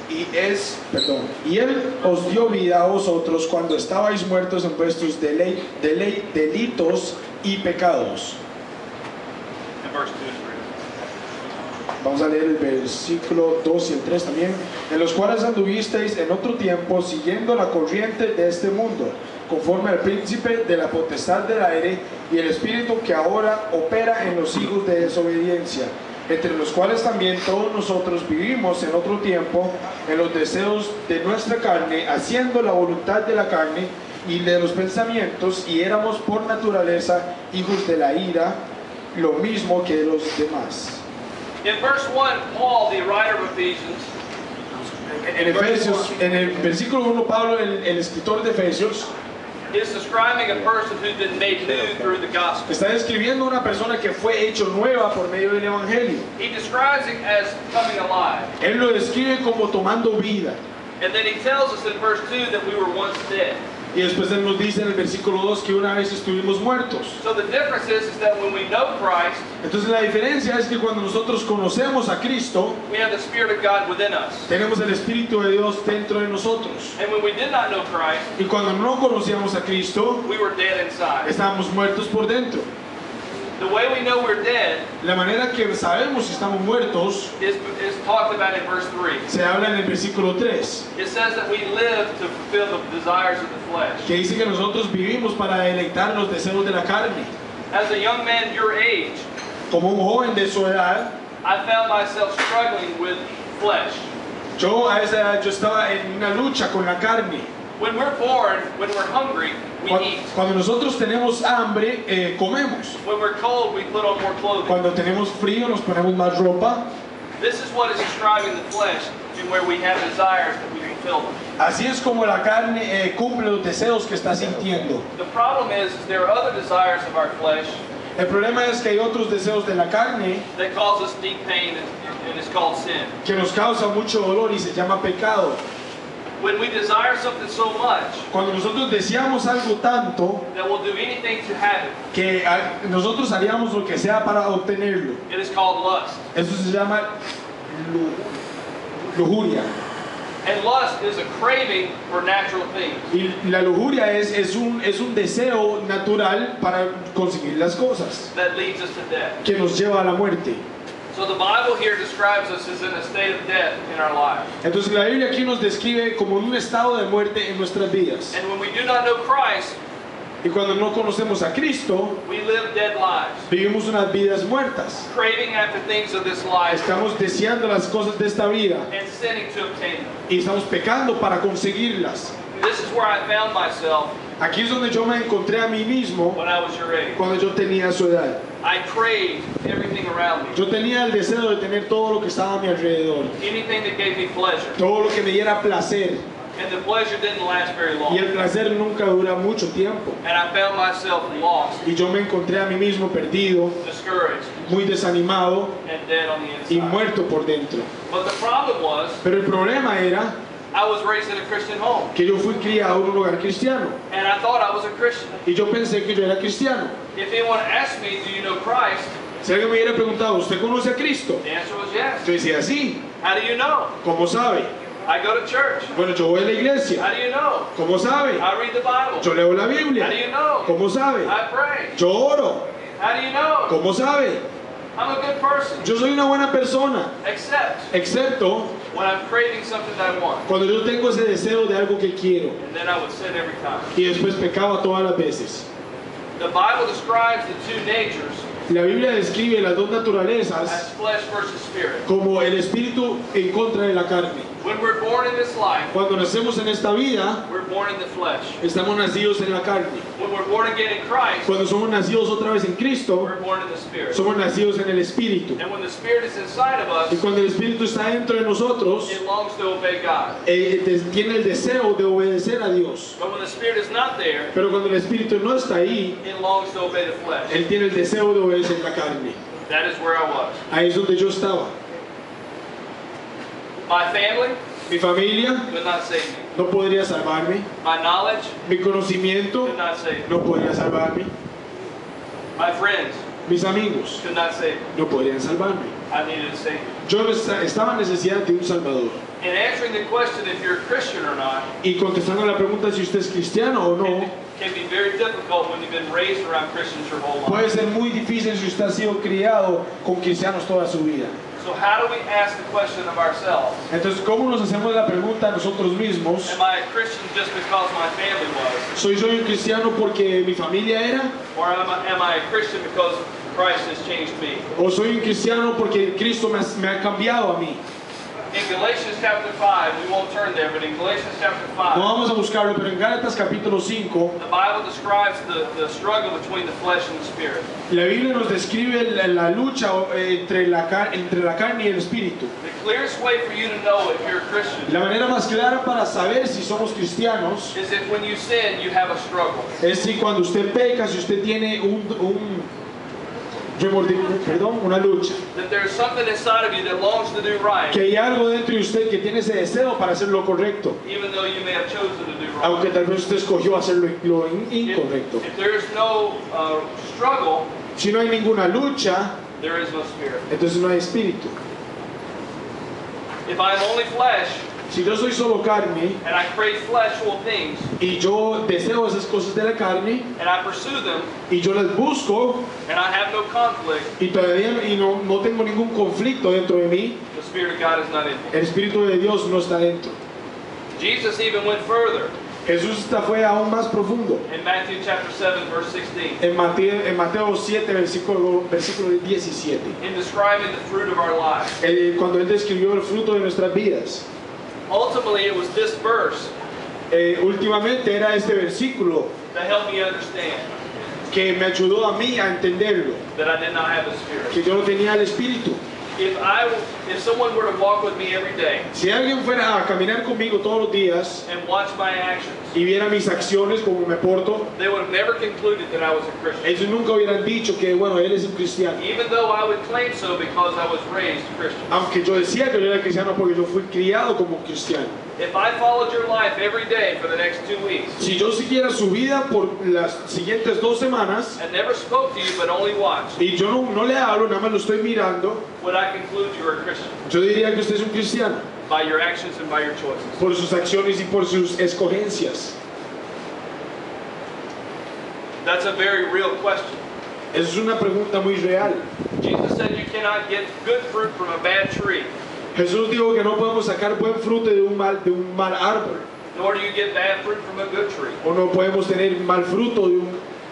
y él os dio vida a vosotros cuando estabais muertos en vuestros delitos y pecados. And verse 2 and 3. Vamos a leer el versículo 2 y el 3 también. En los cuales anduvisteis en otro tiempo siguiendo la corriente de este mundo, conforme al príncipe de la potestad del aire y el espíritu que ahora opera en los hijos de desobediencia, entre los cuales también todos nosotros vivimos en otro tiempo en los deseos de nuestra carne, haciendo la voluntad de la carne y de los pensamientos, y éramos por naturaleza hijos de la ira, lo mismo que los demás. In verse 1, Paul, the writer of Ephesians, En el versículo 1, Pablo, el escritor de Efesios, is describing a person who's been made new through the gospel. está describiendo una persona que fue hecho nueva por medio del evangelio. He describes it as coming alive. Él lo describe como tomando vida. And then he tells us in verse 2 that we were once dead. Y después él nos dice en el versículo 2 que una vez estuvimos muertos. So the difference is that when we know Christ, Entonces la diferencia es que cuando nosotros conocemos a Cristo, we have the Spirit of God within us. tenemos el Espíritu de Dios dentro de nosotros. And when we did not know Christ, Y cuando no conocíamos a Cristo, we were dead inside. estábamos muertos por dentro. The way we know we're dead La manera que sabemos si estamos muertos is talked about in verse 3. se habla en el versículo 3, It says that we live to fulfill the desires of the flesh. que dice que nosotros vivimos para deleitar los deseos de la carne. As a young man your age, Como un joven de su edad, I found myself struggling with flesh. yo a esa edad yo estaba en una lucha con la carne. When we're born, when we're hungry, we eat. Cuando nosotros tenemos hambre, comemos. When we're cold, we put on more clothing. Cuando tenemos frío, nos ponemos más ropa. This is what is describing the flesh, to where we have desires that we fulfill them. Así es como la carne cumple los deseos que está sintiendo. The problem is there are other desires of our flesh El problema es que hay otros deseos de la carne that cause us deep pain, and it's called sin. que nos causa mucho dolor y se llama pecado. When we desire something so much Cuando nosotros deseamos algo tanto that we'll do anything to have it, que nosotros haríamos lo que sea para obtenerlo. it is called lust. Eso se llama lujuria. And lust is a craving for natural things. Y la lujuria es un deseo natural para conseguir las cosas That leads us to death. que nos lleva a la muerte. So the Bible here describes us as in a state of death in our lives. Entonces la Biblia aquí nos describe como en un estado de muerte en nuestras vidas. And when we do not know Christ, Y cuando no conocemos a Cristo, we live dead lives, vivimos unas vidas muertas. craving after things of this life Estamos deseando las cosas de esta vida and sinning to obtain them. y estamos pecando para conseguirlas. This is where I found myself Aquí es donde yo me encontré a mí mismo when I was your age. cuando yo tenía su edad. I craved everything around me, Yo tenía el deseo de tener todo lo que estaba a mi alrededor, anything that gave me pleasure. todo lo que me diera placer. And the pleasure didn't last very Y long. el placer nunca dura mucho tiempo. And I found myself lost, Y yo me encontré a mí mismo perdido, discouraged, muy desanimado and dead on the y inside. muerto por dentro. But the problem was, Pero el problema era I was raised in a Christian home, que yo fui criado en un hogar cristiano. and I thought I was a Christian. Y yo pensé que yo era cristiano. If anyone asked me, do you know Christ? Si alguien me hubiera preguntado, ¿usted conoce a Cristo? The answer was yes. Yo decía, sí. How do you know? ¿Cómo sabe? I go to church. Bueno, yo voy a la How iglesia. do you know? ¿Cómo sabe? I read the Bible. Yo leo la How do Biblia. you know? ¿Cómo sabe? I pray. Yo oro. How do you know? ¿Cómo sabe? I'm a good person. Yo soy una buena persona, Except excepto when I'm craving something that I want. cuando yo tengo ese deseo de algo que quiero. And then I would sin every time. Y después pecaba todas las veces. The Bible describes the two natures La Biblia describe las dos as naturalezas flesh versus spirit. como el espíritu en contra de la carne. When we're born in this life, Cuando nacemos en esta vida, we're born in the flesh. estamos nacidos en la carne. When we're born again in Christ, Cuando somos nacidos otra vez en Cristo, we're born in the spirit. somos nacidos en el espíritu. And when the spirit is inside of Y us, cuando el espíritu está dentro de nosotros, it longs to obey God. tiene el deseo de obedecer a Dios. But when the spirit is not there, Pero cuando el espíritu no está ahí, it longs to obey the flesh. él tiene el deseo de obedecer la carne. That is where I was. Ahí es donde yo estaba. My family Mi familia could not save me. no podría salvarme. My knowledge Mi conocimiento could not save me. no podría salvarme. My friends Mis amigos could not save me. no podrían salvarme. I needed a Savior. Yo estaba en necesidad de un Salvador. In answering the question if you're a Christian or not, Y contestando la pregunta si usted es cristiano o no, can be very difficult when you've been raised around Christians your whole life. puede ser muy difícil si usted ha sido criado con cristianos toda su vida. So how do we ask the question of ourselves? Entonces, ¿cómo nos hacemos la pregunta a nosotros mismos? Am I a Christian just because my family was? ¿Soy un cristiano porque mi familia era? Or am I a Christian because Christ has changed me? ¿O soy un cristiano porque Cristo me ha cambiado a mí? In Galatians chapter 5, we won't turn there, but in Galatians chapter 5, No vamos a buscarlo, pero en Gálatas capítulo 5, the Bible describes the struggle between the flesh and the spirit. la Biblia nos describe la lucha entre la carne y el espíritu. The clearest way for you to know if you're a Christian La manera más clara para saber si somos cristianos is if when you sin, you have a struggle. es si cuando usted peca, si usted tiene una lucha. That there's something inside of you that longs to do right, Que hay algo dentro de usted que tiene ese deseo para hacer lo correcto, even though you may have chosen to do aunque right. tal vez usted escogió hacer lo incorrecto. If there is no struggle, Si no hay ninguna lucha, there is no spirit. entonces no hay espíritu. If I'm only flesh Si yo soy solo carne and I crave fleshful things y yo deseo esas cosas de la carne and I pursue them y yo las busco and I have no conflict, y todavía no tengo ningún conflicto dentro de mí, the Spirit of God is not in me. el Espíritu de Dios no está dentro. Jesus even went further Jesús fue aún más profundo. in Matthew chapter 7 verse 16 En Mateo 7, versículo 17, in describing the fruit of our lives. cuando Él describió el fruto de nuestras vidas. Ultimately, it was this verse Últimamente era este versículo that helped me understand que me ayudó a mí a entenderlo, that I did not have the Spirit. que yo no tenía el Espíritu. If someone were to walk with me every day Si alguien fuera a caminar conmigo todos los días and watch my actions, y viera mis acciones, cómo me porto, they would have never concluded that I was a Christian, ellos nunca hubieran dicho que, bueno, él es un cristiano. even though I would claim so because I was raised Christian. Aunque yo decía que yo era cristiano porque yo fui criado como cristiano. If I followed your life every day for the next 2 weeks Si yo siguiera su vida por las siguientes 2 semanas and never spoke to you but only watched, y yo no le hablo, nada más lo estoy mirando, would I conclude you were a Christian yo diría que usted es un cristiano by your actions and by your choices? por sus acciones y por sus escogencias. That's a very real question. Esa es una pregunta muy real. Jesus said you cannot get good fruit from a bad tree, Jesús dijo que no podemos sacar buen fruto de un mal árbol, nor do you get bad fruit from a good tree. o no podemos tener mal fruto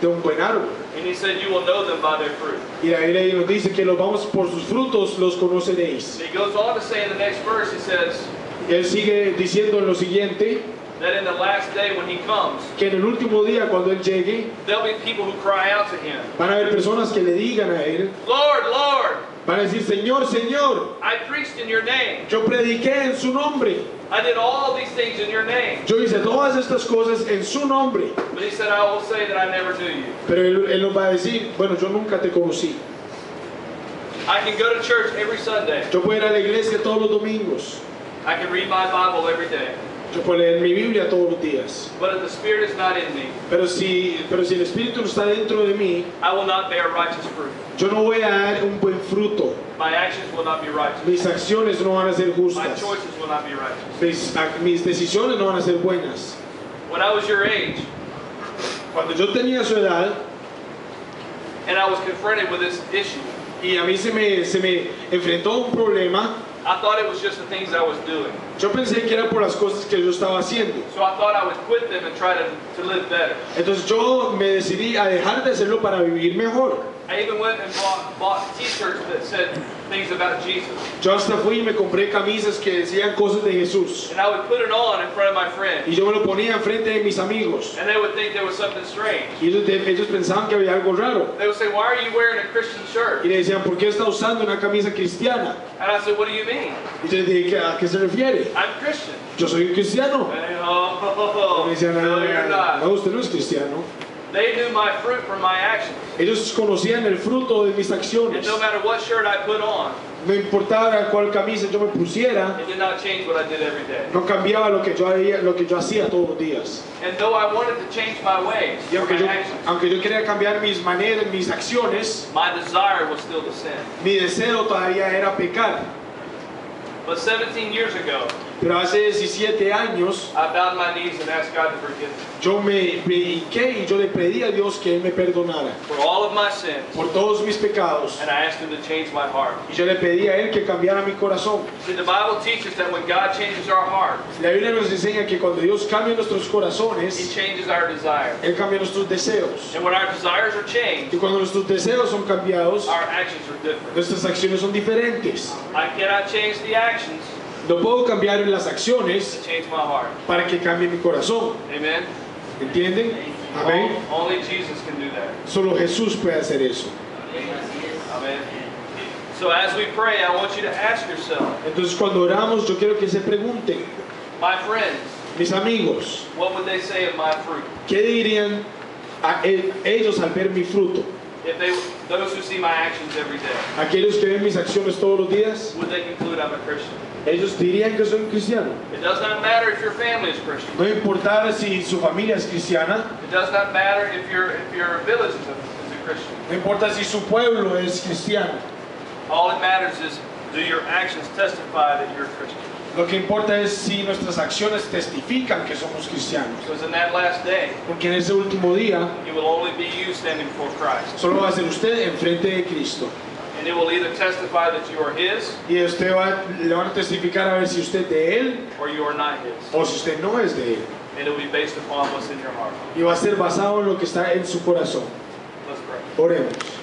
de un buen árbol. And he said you will know them by their fruit. Y la Biblia nos dice que los vamos por sus frutos los conoceréis. And he goes on to say in the next verse, he says Y él sigue diciendo en lo siguiente, that in the last day when he comes, que en el último día cuando él llegue, there'll be people who cry out to him, van a haber personas que le digan a él, Lord, Lord, van a decir, Señor, Señor, I preached in your name. yo prediqué en su nombre, I did all these things in your name. yo hice todas estas cosas en su nombre. But he said, I will say that I never knew you. Pero él nos va a decir, bueno, yo nunca te conocí. I can go to church every Sunday. Yo puedo ir a la iglesia todos los domingos, I can read my Bible every day. yo puedo leer mi Biblia todos los días. But if the Spirit is not in me, Pero si el Espíritu no está dentro de mí, I will not bear righteous fruit. yo no voy a dar un buen fruto. My actions will not be righteous. Mis acciones no van a ser My justas. choices will not be righteous. Mis decisiones no van a ser buenas. When I was your age, Cuando yo tenía su edad and I was confronted with this issue, y a mí se me enfrentó un problema, I thought it was just the things I was doing. yo pensé que era por las cosas que yo estaba haciendo. So I thought I would quit them and try to live better. Entonces yo me decidí a dejar de hacerlo para vivir mejor. I even went and bought t-shirts that said things about Jesus. Yo hasta fui y me compré camisas que decían cosas de Jesús. And I would put it on in front of my friends. Y yo me lo ponía enfrente de mis amigos. And they would think there was something strange. Y ellos pensaban que había algo raro. They would say, why are you wearing a Christian shirt? Y le decían, ¿por qué está usando una camisa cristiana? And I said, what do you mean? Y yo le dije, ¿a qué se refiere? I'm Christian. Yo soy un cristiano. And they, Y me decían, no, you're not. no, usted no es cristiano. They knew my fruit from my actions. Ellos conocían el fruto de mis And acciones. no matter what shirt I put on, No importaba cuál camisa yo me pusiera, it did not change what I did every day. no cambiaba lo que yo hacía todos los días. And though I wanted to change my ways, Y or my actions, aunque yo quería cambiar mis maneras, mis acciones, my desire was still to sin. mi deseo todavía era pecar. But 17 years ago, Pero hace 17 años I bowed my knees and asked God to forgive me yo me hinqué y yo le pedí a Dios que Él me perdonara for all of my sins, por todos mis pecados. and I asked Him to change my heart. Y yo le pedí a Él que cambiara mi corazón. See, the Bible teaches that when God changes our heart, La Biblia nos enseña que cuando Dios cambia nuestros He corazones, changes our desires. Él cambia nuestros deseos. And when our desires are changed, Y cuando nuestros deseos son cambiados, our actions are different. nuestras acciones son diferentes. I cannot change the actions No puedo cambiar las acciones to change my heart. para que cambie mi corazón. Amen? ¿Entienden? Amén. Only Jesus can do that. Solo Jesús puede hacer eso. Amen. So as we pray, I want you to ask yourself, Entonces cuando oramos, yo quiero que se pregunten, my friends, mis amigos, what would they say of my fruit? ¿qué dirían ellos al ver mi fruto? If those who see my actions every day, Aquellos que ven mis acciones todos los días, would they conclude I'm a Christian? ellos dirían que soy un cristiano. It does not matter if your family is Christian. No importa si su familia es cristiana, It does not matter if your village is a Christian. no importa si su pueblo es cristiano. All that matters is, do your actions testify that you're a Christian? Lo que importa es si nuestras acciones testifican que somos cristianos. Because in that last day, Porque en ese último día, it will only be you standing before Christ. solo va a ser usted enfrente de Cristo. And it will either testify that you are His Y usted le van a testificar a ver si usted es de Él or you are not His. o si usted no es de Él. And it will be based upon what's in your heart. Y va a ser basado en lo que está en su corazón. Let's pray. Oremos.